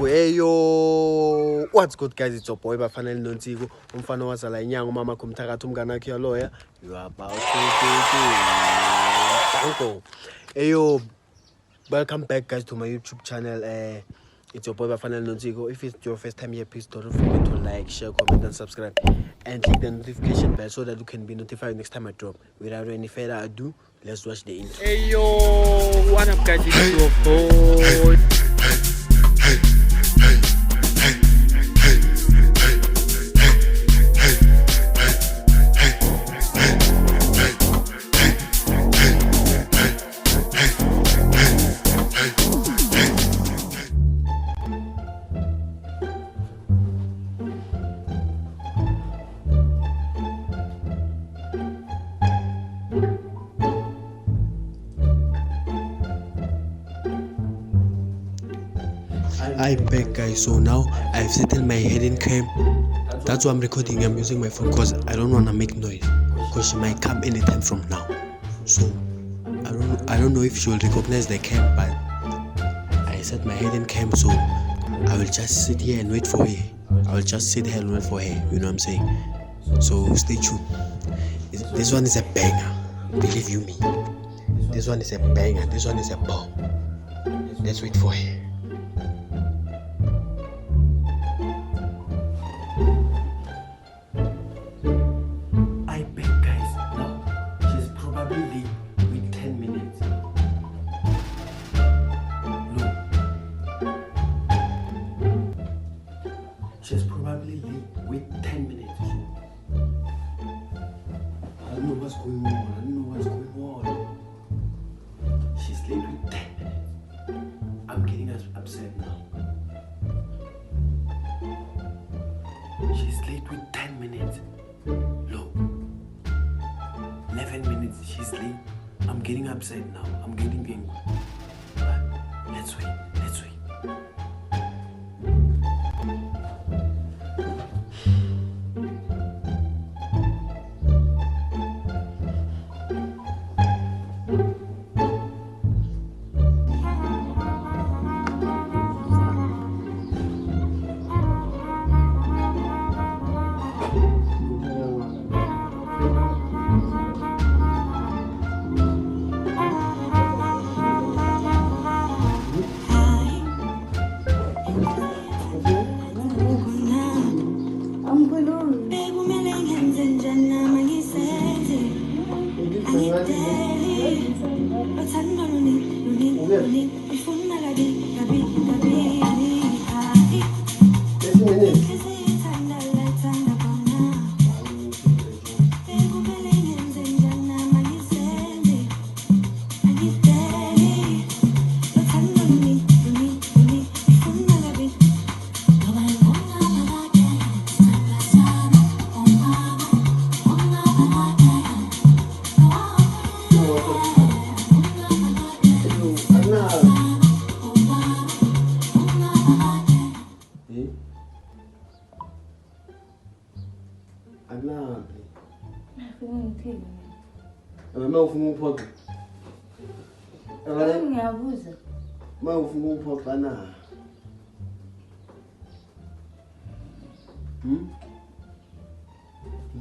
Powerful. Hey yo, what's good guys? It's your boy Bafanele Nontsiko. Umfana wazala inyanga umama kumthakathi umngane wakhe yaloya. You are about to Hey yo, welcome back guys to my YouTube channel. It's your boy Bafanele Nontsiko. If it's your first time here, please don't forget to like, share, comment and subscribe and click the notification bell so that you can be notified next time I drop. Without any further ado, let's watch the intro. Hey yo, what up guys? It's your boy. I back guys, so now I've settled my hidden cam. That's why I'm recording. I'm using my phone because I don't want to make noise because she might come anytime from now. So I don't know if she will recognize the cam, but I set my hidden cam, so I will just sit here and wait for her. I will just sit here and wait for her, you know what I'm saying? So stay tuned. This one is a banger, believe you me. This one is a banger, this one is a bomb. Let's wait for her. She's probably late with 10 minutes. So I don't know what's going on. She's late with 10 minutes. I'm getting upset now. She's late with 10 minutes. Look, 11 minutes. She's late. I'm getting upset now. I'm getting angry. But let's wait.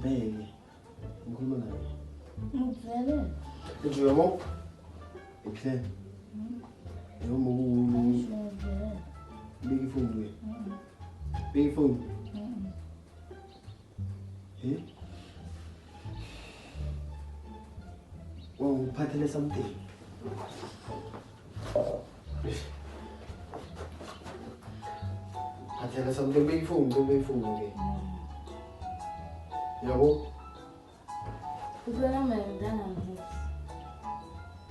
Bene, come là? Non vede. E giochiamo? E che? E come Big phone. Big phone. Eh? Oh, patele something. Patele something big phone, okay. 여보? 그 사람은 나는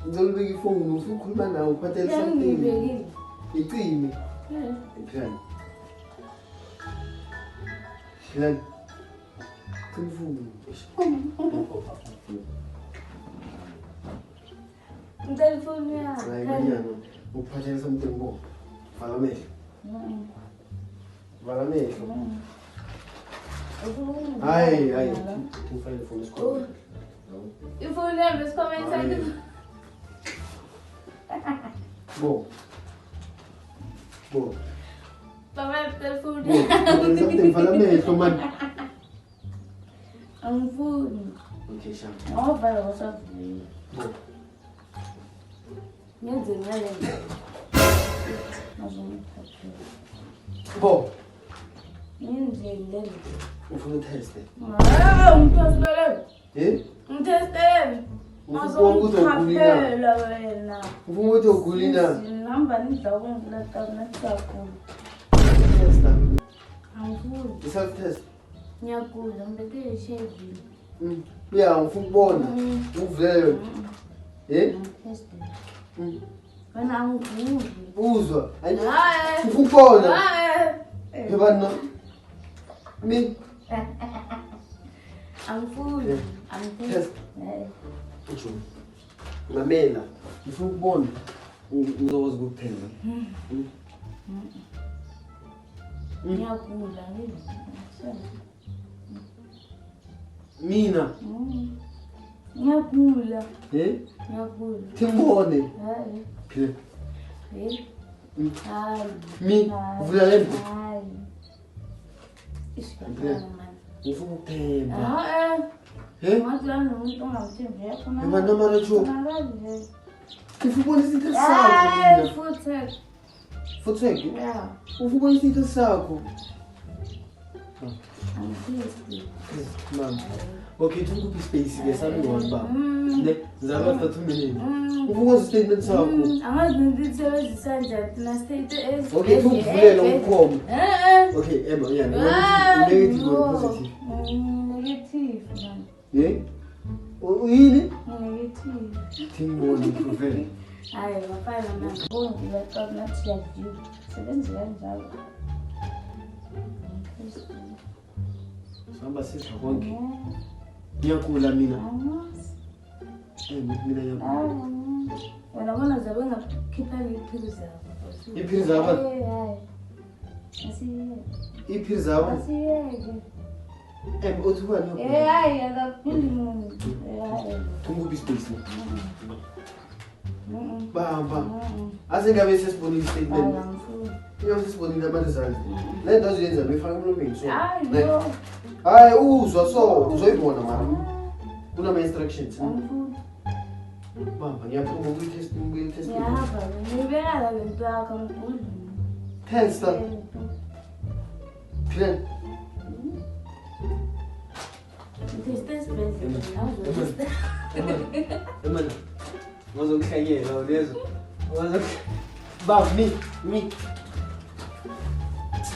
널 베기 퐁 무슨 쿨만 나오고 파텔 something. 이거 이미. 그래. 그래. 큰 telefonnya. Lainnya no. Patel something mo. Valame. Ai, tu faz o fone escuro. Eu vou olhar meus comentários. Bom. Baba telefone. Something for me, so man. Angifuni. Okay, Sham. Awubhala wasavula. Ngenze ngale. Bo. Ngenze ngale. Ufuna test. Umthestele. Umthestele. Uzogulina. Wena. Ufuna ukugulina. Namba nidla ukungula kana kakhulu. Test. Angifuni. Self test. Ngiyagula ngibeke shave. Yeah, ufuna ukubona. Uvele. Test. Wena angivuli. Uzwa. Hayi. Ufuna ukubona. Hayi. Yabana. Mi. Angifuni. Test. Utsho. Ngamela. Ufuna ukubona. Uzokwazi ukuphela. Ngiyagula Mina. Ngiyagula. Ngiyagula. Timbone. Hayi. Phela. Hayi. Mi. Uvula lento. Hayi. Phela. Ufuna ukuthemba. Ngathi nomuntu ongamthembi yakho. Yabana mara tsho. Ngakazi. Ufuna ukubona isinto sakho. Futhi. Futhi. Yeah. Ufuna ukubona isinto sakho. Angifuni. Mama. Okay, tukuphi space ke sami one ba. Ne, zama for 2 minutes. Ufuna statement sakho. Angazi ngizisebenzisa njani na state. Okay, tukuvulela umkhomo. Okay, Emma, yeah. Negative or positive? Negative. Yeah? Uyini? Negative. Timbone prevent. Hayi, bafana manje. Ngizwe xa nathi yajibu. Sebenza kanjalo. Samba sisa konke. Ngiyakula mina. Mina ngiyakula. Wena bona zabe ngakhipha iphilisi zakho. Iphilisi zakho? Hayi. Asiye. Iphilisi zakho? Asiyeke. Uthuba ngiyakula. Hayi, akaphili umuntu. Hayi. Tukuphi space? Bamba. Asingabe sesibonile statement. Ngiyabona sesibonile amalizana. Le nto azoyenza befaka emlomeni so. Hayi uzwa so uzoyibona mara. Kunama instructions. Bamba ngiyaphuma ukuyitest ukuyitest. Yahamba ngibeka le nto yakho ngikudla. Test. Plan. Test basic. Emana. Ngozokuhlekela ulezo. Mi.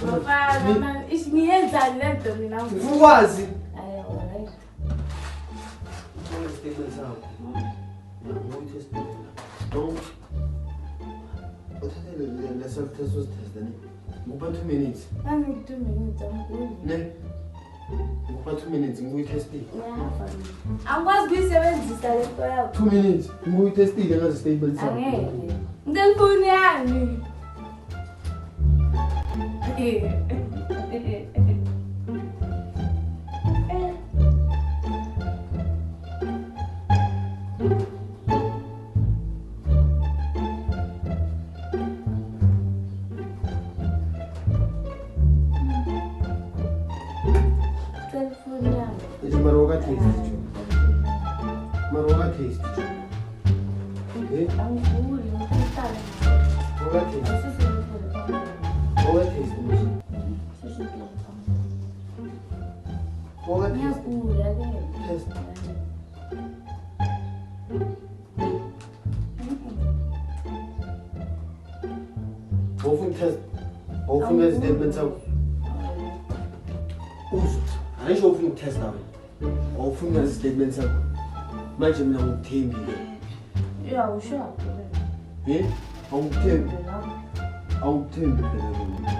Bafana isiyenza lento mina. Ukwazi. Hayi, alright. Statement sakho. Ngiyitest. Don't. Uthathe le self test test ne. Ngikupa 2 minutes. Angi 2 minutes angikudla. Ne. Ngikupa 2 minutes ngikuyitestile. Angikwazi kuyisebenzisa le nto yakho. 2 minutes ngikuyitestile ngazi statement sakho. Angeke. Ntelefoni yami. Telefoni yami. Ije maroga taste. Maroga taste. Angikudla ngithatha. Maroga taste. Sisebenzisa. Maroga taste. Maroga taste. Ngiyagula ke. Test. Often test. Often statement sakho. Uzwa. Ayisho ufuna ukutesta wena. Awufuna statement sakho. Manje mina ngikuthembile. Yeah, usho. Awukuthembi. Awukuthembi phela mina.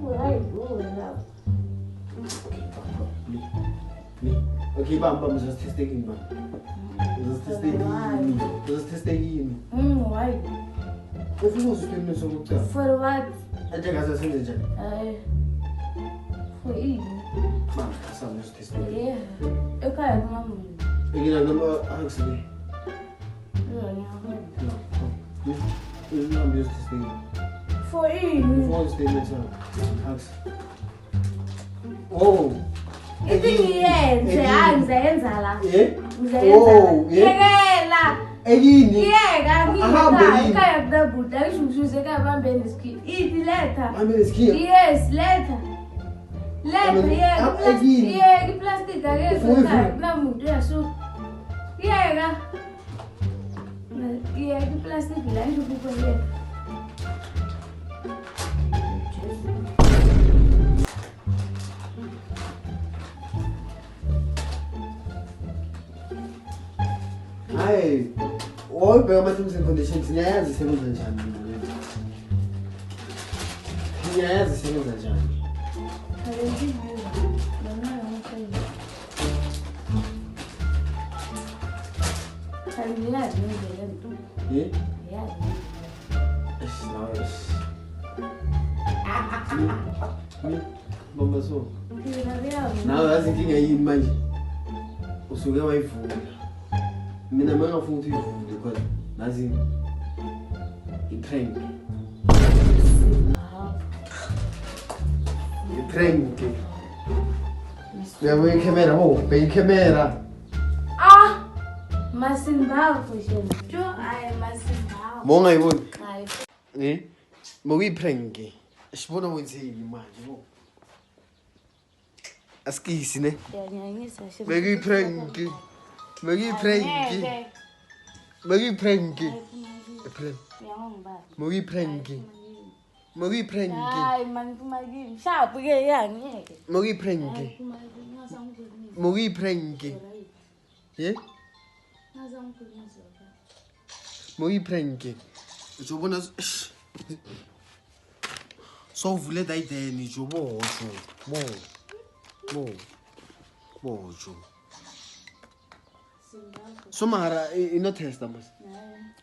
Uyayibona. Okay, bamba mzositeste kini ba. Mzositeste kini. Why? Ufuna uziphendule sokucala. For what? Anje ngaze senze njani? For eating. Bamba asam uziteste. Yeah. Ekhaya mama. Ngina noma akusini. Yona. Ngina uziteste. For in. Phone statement Ask. Oh. Iyenze angizenza la. Eh? Oh, yekela. Egini. Yeka Ahambe yini? ngikaya kudabuda ishushuse kabambe neski. Ithi letha. Hambe nesikhia. Yes, letha. Letha Egini. yeka iplastic ake Ufuna sokaya ivule? kunamuntu yasu. Yeka. Yeka iplastic la ngikubuka yeka. Hayi. Oyibheka ama-terms and conditions ngiyayazi isebenza njani. Ngiyayazi isebenza njani. Eh? Eish, nawe eish. Bamba so. Nawe yazi inkinga yini manje? Usuke wayivula. Mina mangafuna ukuthi uyivule because nazi i-prank. I-prank. Uyabona ikhamera ho, bheka ikhamera. Masimbavu shena. Jo ay masimbavu. Mongayiboni? Hayi. Mokuyiprank. Sibona wenzeni manje bo. Askisi ne? Yanyanyisa shena. Mokuyiprank. Mokuyiprank. Mokuyiprank. Eplan. Yangibaba. Mokuyiprank. Mokuyiprank. Hayi mani kumagini. Shapu ke yangeke. Mokuyiprank. Mokuyiprank. Eh? Mokuyiprank. Ujobona so vule dayideni jobo jo. Bo jo. So mara ino testa mas.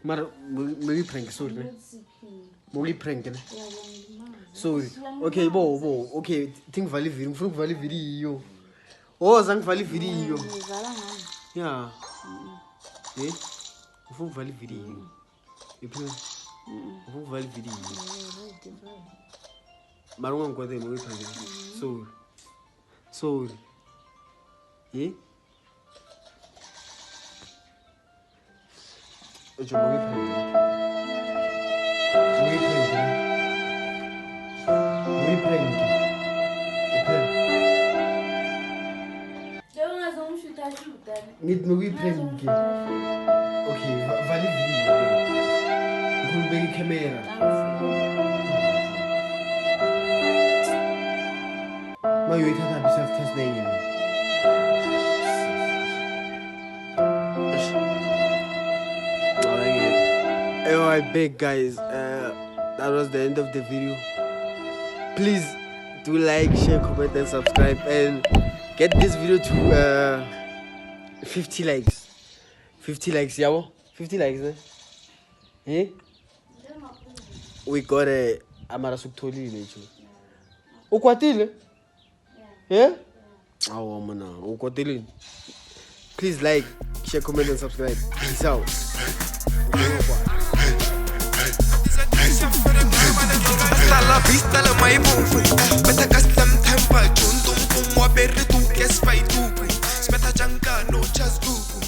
Mara mokuyiprank sorry ne. Mokuyiprank ne. Sorry. Okay bo. Okay, think vale video. Ngifuna ukuvale video. Oh, zangivale video. Yeah. Eh? Ufuna ukuvale video. Iphume. Ufuna ukuvale video. Mara ungangikwade mokuyiprank. Sorry. Eh? Ojo mokuyiprank. Niet mokuyiprank. Okay, vale video. Ngikubeka ikhamera. Mayoyithatha self test name. Alright, big guys. That was the end of the video. Please do like, share, comment, and subscribe, and get this video to 50 likes. 50 likes, yabo? 50 likes, eh? Eh? We got a Amara Suktolile. Ukwatile? Yeah? Oh, man. Ukwatile. Please like, share, comment, and subscribe. Peace out. Hasta la vista la mai bufu. Beta kastam tempa juntum pum wa berri tu kes fai tu. Smeta janka no chas gugu.